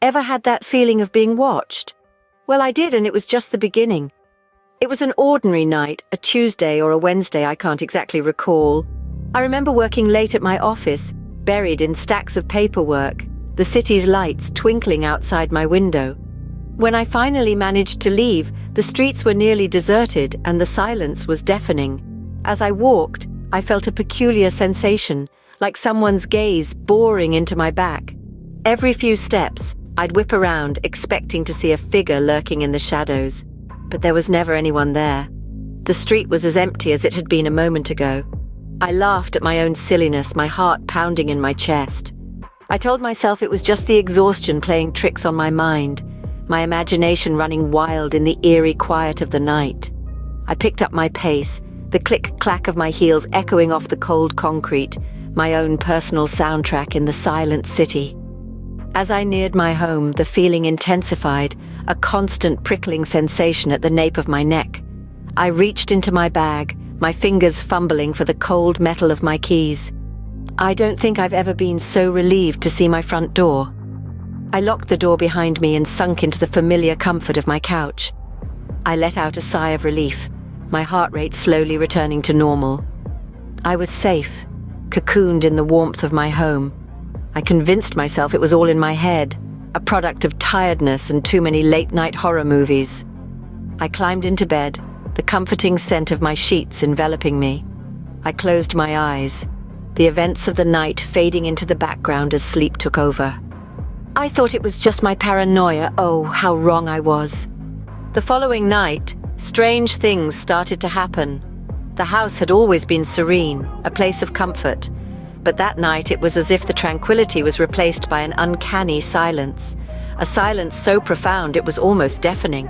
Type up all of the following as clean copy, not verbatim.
Ever had that feeling of being watched? Well, I did, and it was just the beginning. It was an ordinary night, a Tuesday or a Wednesday, I can't exactly recall. I remember working late at my office, buried in stacks of paperwork, the city's lights twinkling outside my window. When I finally managed to leave, the streets were nearly deserted and the silence was deafening. As I walked, I felt a peculiar sensation, like someone's gaze boring into my back. Every few steps, I'd whip around, expecting to see a figure lurking in the shadows. But there was never anyone there. The street was as empty as it had been a moment ago. I laughed at my own silliness, my heart pounding in my chest. I told myself it was just the exhaustion playing tricks on my mind, my imagination running wild in the eerie quiet of the night. I picked up my pace, the click-clack of my heels echoing off the cold concrete, my own personal soundtrack in the silent city. As I neared my home, the feeling intensified, a constant prickling sensation at the nape of my neck. I reached into my bag, my fingers fumbling for the cold metal of my keys. I don't think I've ever been so relieved to see my front door. I locked the door behind me and sunk into the familiar comfort of my couch. I let out a sigh of relief, my heart rate slowly returning to normal. I was safe, cocooned in the warmth of my home. I convinced myself it was all in my head, a product of tiredness and too many late-night horror movies. I climbed into bed, the comforting scent of my sheets enveloping me. I closed my eyes, the events of the night fading into the background as sleep took over. I thought it was just my paranoia. Oh, how wrong I was. The following night, strange things started to happen. The house had always been serene, a place of comfort. But that night it was as if the tranquility was replaced by an uncanny silence, a silence so profound it was almost deafening.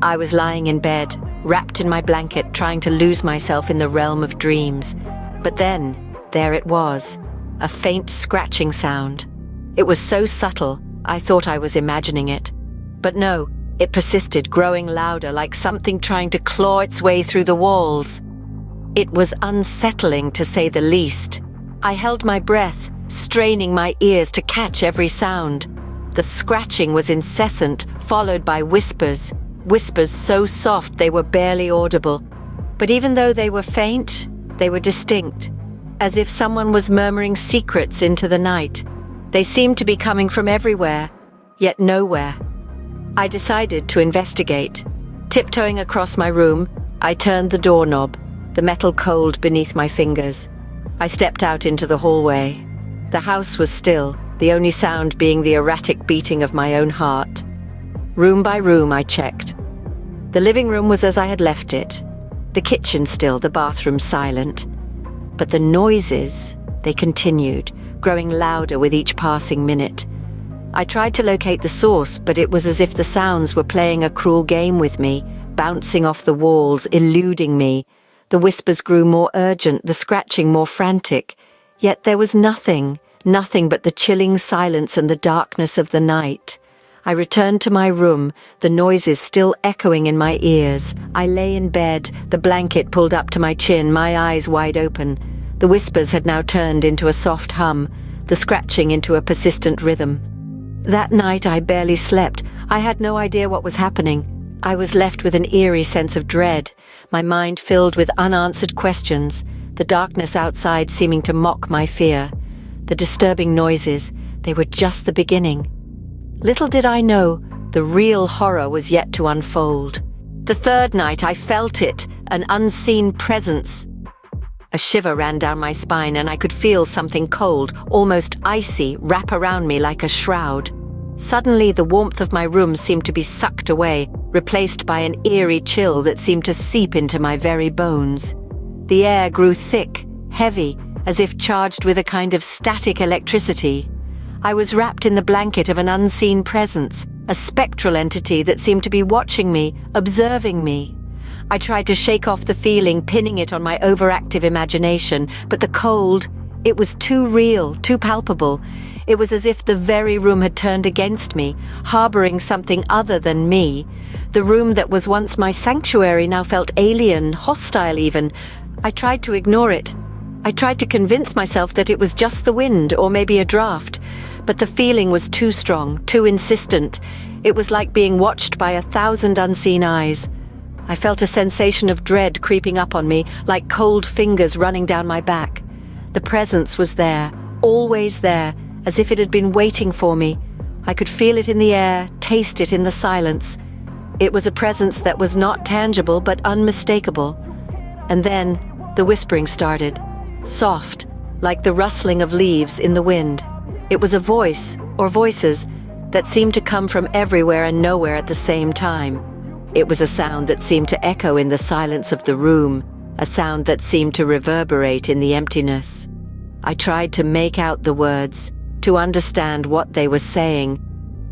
I was lying in bed, wrapped in my blanket, trying to lose myself in the realm of dreams. But then, there it was, a faint scratching sound. It was so subtle, I thought I was imagining it. But no, it persisted, growing louder, like something trying to claw its way through the walls. It was unsettling, to say the least. I held my breath, straining my ears to catch every sound. The scratching was incessant, followed by whispers, whispers so soft they were barely audible. But even though they were faint, they were distinct, as if someone was murmuring secrets into the night. They seemed to be coming from everywhere, yet nowhere. I decided to investigate. Tiptoeing across my room, I turned the doorknob, the metal cold beneath my fingers. I stepped out into the hallway. The house was still, the only sound being the erratic beating of my own heart. Room by room I checked. The living room was as I had left it. The kitchen still, the bathroom silent. But the noises, they continued, growing louder with each passing minute. I tried to locate the source, but it was as if the sounds were playing a cruel game with me, bouncing off the walls, eluding me. The whispers grew more urgent, the scratching more frantic. Yet there was nothing but the chilling silence and the darkness of the night. I returned to my room, the noises still echoing in my ears. I lay in bed, the blanket pulled up to my chin, my eyes wide open. The whispers had now turned into a soft hum, the scratching into a persistent rhythm. That night I barely slept. I had no idea what was happening. I was left with an eerie sense of dread, my mind filled with unanswered questions, the darkness outside seeming to mock my fear. The disturbing noises, they were just the beginning. Little did I know, the real horror was yet to unfold. The third night I felt it, an unseen presence. A shiver ran down my spine and I could feel something cold, almost icy, wrap around me like a shroud. Suddenly the warmth of my room seemed to be sucked away, replaced by an eerie chill that seemed to seep into my very bones. The air grew thick, heavy, as if charged with a kind of static electricity. I was wrapped in the blanket of an unseen presence, a spectral entity that seemed to be watching me, observing me. I tried to shake off the feeling, pinning it on my overactive imagination, but the cold, it was too real, too palpable. It was as if the very room had turned against me, harboring something other than me. The room that was once my sanctuary now felt alien, hostile even. I tried to ignore it, I tried to convince myself that it was just the wind or maybe a draft, but the feeling was too strong, too insistent. It was like being watched by 1,000 unseen eyes. I felt a sensation of dread creeping up on me, like cold fingers running down my back. The presence was there, always there, as if it had been waiting for me. I could feel it in the air, taste it in the silence. It was a presence that was not tangible but unmistakable. And then the whispering started, soft, like the rustling of leaves in the wind. It was a voice, or voices, that seemed to come from everywhere and nowhere at the same time. It was a sound that seemed to echo in the silence of the room, a sound that seemed to reverberate in the emptiness. I tried to make out the words, to understand what they were saying,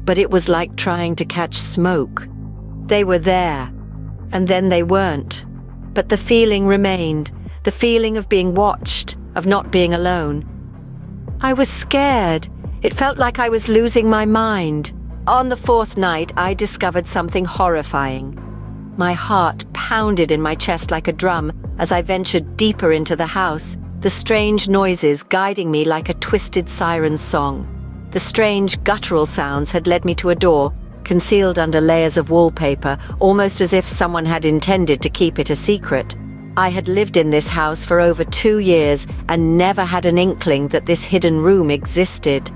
but it was like trying to catch smoke. They were there, and then they weren't. But the feeling remained, the feeling of being watched, of not being alone. I was scared. It felt like I was losing my mind. On the fourth night, I discovered something horrifying. My heart pounded in my chest like a drum as I ventured deeper into the house, the strange noises guiding me like a twisted siren's song. The strange guttural sounds had led me to a door, concealed under layers of wallpaper, almost as if someone had intended to keep it a secret. I had lived in this house for over 2 years and never had an inkling that this hidden room existed.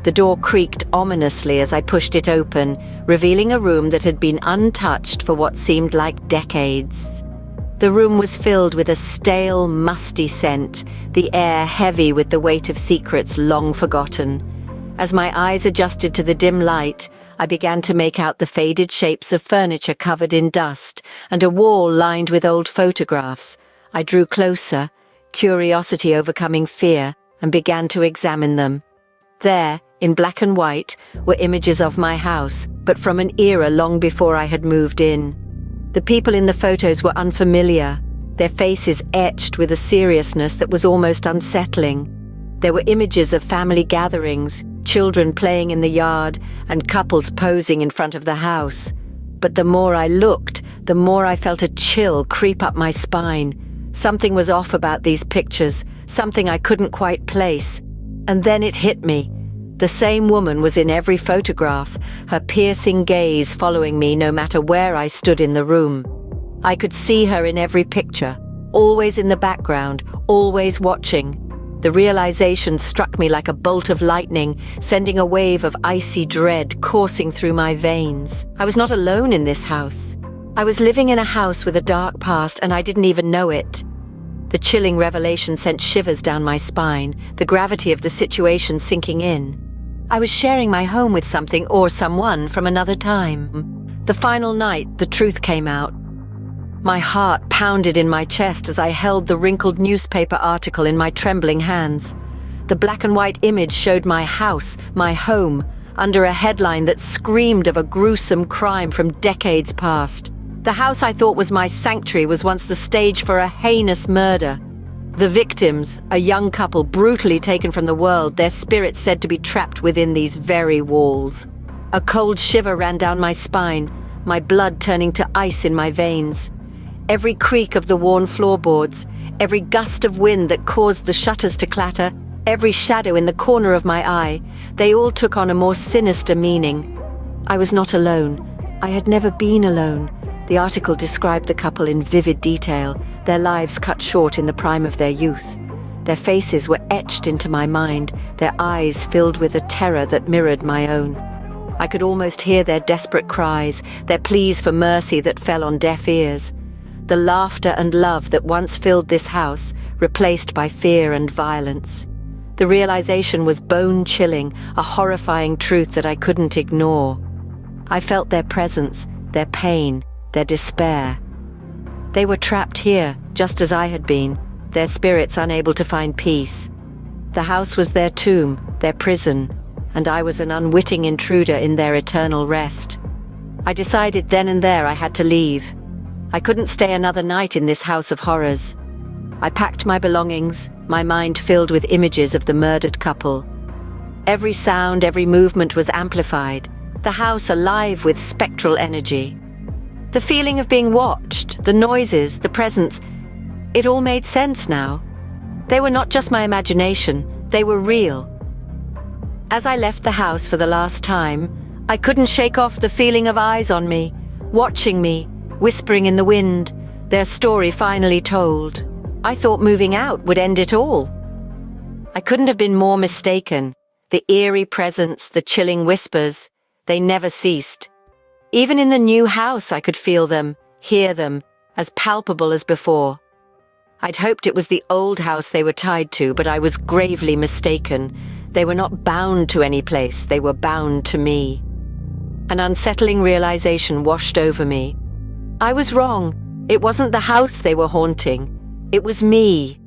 The door creaked ominously as I pushed it open, revealing a room that had been untouched for what seemed like decades. The room was filled with a stale, musty scent, the air heavy with the weight of secrets long forgotten. As my eyes adjusted to the dim light, I began to make out the faded shapes of furniture covered in dust and a wall lined with old photographs. I drew closer, curiosity overcoming fear, and began to examine them. There, in black and white, were images of my house, but from an era long before I had moved in. The people in the photos were unfamiliar, their faces etched with a seriousness that was almost unsettling. There were images of family gatherings, children playing in the yard, and couples posing in front of the house. But the more I looked, the more I felt a chill creep up my spine. Something was off about these pictures, something I couldn't quite place. And then it hit me. The same woman was in every photograph, her piercing gaze following me no matter where I stood in the room. I could see her in every picture, always in the background, always watching. The realization struck me like a bolt of lightning, sending a wave of icy dread coursing through my veins. I was not alone in this house. I was living in a house with a dark past, and I didn't even know it. The chilling revelation sent shivers down my spine, the gravity of the situation sinking in. I was sharing my home with something or someone from another time. The final night, the truth came out. My heart pounded in my chest as I held the wrinkled newspaper article in my trembling hands. The black and white image showed my house, my home, under a headline that screamed of a gruesome crime from decades past. The house I thought was my sanctuary was once the stage for a heinous murder. The victims, a young couple brutally taken from the world, their spirits said to be trapped within these very walls. A cold shiver ran down my spine, my blood turning to ice in my veins. Every creak of the worn floorboards, every gust of wind that caused the shutters to clatter, every shadow in the corner of my eye, they all took on a more sinister meaning. I was not alone. I had never been alone. The article described the couple in vivid detail, their lives cut short in the prime of their youth. Their faces were etched into my mind, their eyes filled with a terror that mirrored my own. I could almost hear their desperate cries, their pleas for mercy that fell on deaf ears. The laughter and love that once filled this house, replaced by fear and violence. The realization was bone-chilling, a horrifying truth that I couldn't ignore. I felt their presence, their pain, their despair. They were trapped here, just as I had been, their spirits unable to find peace. The house was their tomb, their prison, and I was an unwitting intruder in their eternal rest. I decided then and there I had to leave. I couldn't stay another night in this house of horrors. I packed my belongings, my mind filled with images of the murdered couple. Every sound, every movement was amplified, the house alive with spectral energy. The feeling of being watched, the noises, the presence, it all made sense now. They were not just my imagination, they were real. As I left the house for the last time, I couldn't shake off the feeling of eyes on me, watching me, whispering in the wind, their story finally told. I thought moving out would end it all. I couldn't have been more mistaken. The eerie presence, the chilling whispers, they never ceased. Even in the new house I could feel them, hear them, as palpable as before. I'd hoped it was the old house they were tied to, but I was gravely mistaken. They were not bound to any place, they were bound to me. An unsettling realization washed over me. I was wrong. It wasn't the house they were haunting. It was me.